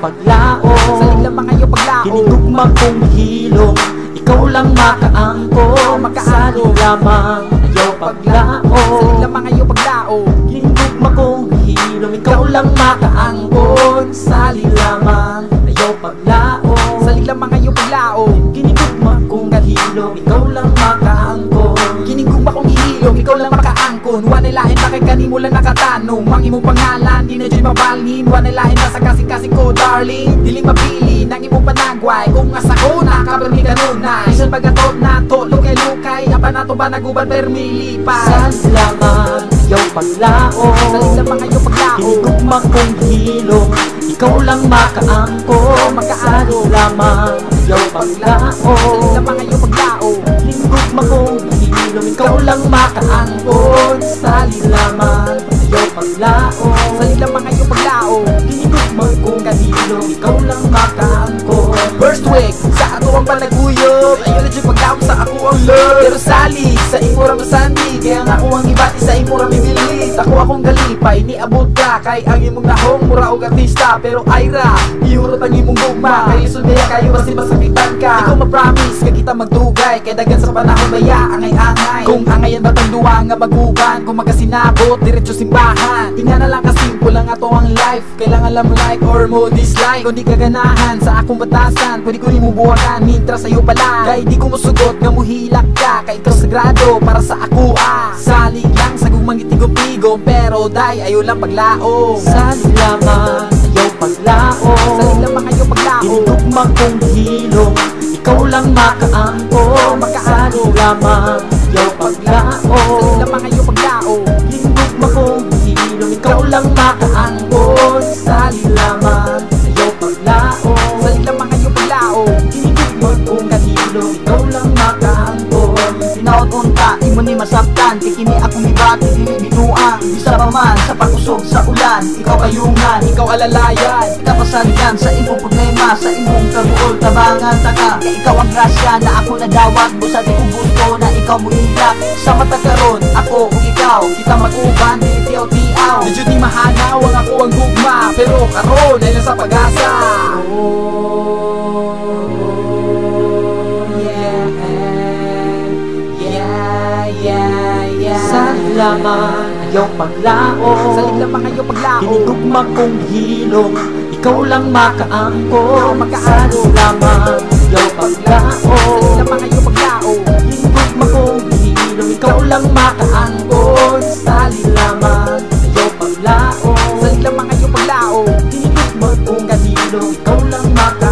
paglao. Salig lamang ayaw paglao. Kinigugma kong hilong, ikaw lang makaangkon. Salig lamang ayaw paglao. Salig lamang ayaw paglao. Kinigugma kong hilong, ikaw lang makaangkon. Salig lamang ayaw paglao. Salig lamang ayaw paglao. Kinigugma kong hilong, ikaw lang makaangkon. Kinigugma kong ihilom, ikaw lang makaangkon. Wanilahin na kay kanimo lang nakatanong. Ang imong pangalan, di na dyan mabalhin. Wanilahin na sa kasing-kasing ko, darling. Diling mapili, nang imong panagway. Kung asa ko na, kabermi kanunay. Isan bagatod na to, lukay-lukay. Apa na to ba naguban permilipan? Salig lamang ayaw paglao. Salig lamang ayaw paglao. Kinigugma kong hilong, ikaw lang makaangkon. Salig lamang ayaw paglao. Salig lamang ayaw paglao. Kinigugma kong hilong, ikaw lang makaangkon. Salig lamang ayaw paglao. Salig lamang ayaw paglao. Kinigugma kong hilong, ikaw lang makaangkon. First week, sa ato ang panaguyop. Ayun na dyan paglao sa ako ang love. Pero salig, sa imo ra masandi. Kaya nga ako ang ibati sa imo ra mibilit. Ako akong galipay, niabot ka. Kay ang imong nahong mura og artista. Pero ayra, iurot ang imong gugma. Kay lisod kaya kayo basi masakitan ka. Ikaw ma-promise, kay kita magdugay. Kay dagan sa panahon baya, angay-angay. Kung angayan batang duwa nga maguban. Kung magasinabot, diretso simbahan. Tingnan na lang kasimple lang ato ang life. Kailangan lang mo like or mo dislike. Kung di ka ganahan sa akong batasan, pwede ko rin mo buwakan. Mintra sa'yo pala, kay di ko musugot nga muhilak ka. Kay ikaw sagrado para sa ako salig lang sa gumang itigom-tigom. Pero day, ayaw lang paglao. Salig lamang ayaw paglao. Salig lamang ayaw paglao. Kinigugma kong hilong, ikaw lang makaangkon. Salig lamang ayaw paglao. Salig lamang ayaw paglao. Kinigugma kong hilong, ikaw lang makaangkon. Salig lamang ayaw paglao. Salig lamang ayaw paglao. Kinigugma kong hilong, ikaw lang makaangkon. Sinaot unta, imo ni masaktan. Kikini akong ibati, dili binuang. Bisa pa man sa pag-usog sa ulan. Ikaw kayungan, Ikaw alalayan. kapasaligan sa imong problema, sa imong kabuol, tabangan taka. Ikaw ang grasya na ako nadawat. Busa di kong gusto na ikaw mo ilak. Sa mata karon, ako ug ikaw. Kita mag-uban, dili tiyaw-tiyaw. Medyo di mahanaw ang ako ang gugma. Pero karon ay nasa pag-asa. Salig lamang ayaw paglao. Salig lamang ayaw paglao. Kinigugma kong hilong, ikaw lang makaangkon. Makaangkon. Salig lamang ayaw paglao. Salig lamang ayaw paglao. Kinigugma kong hilong, ikaw lang makaangkon. Salig lamang ayaw paglao. Salig lamang ayaw paglao. Kinigugma kong hilong, ikaw lang makaangkon.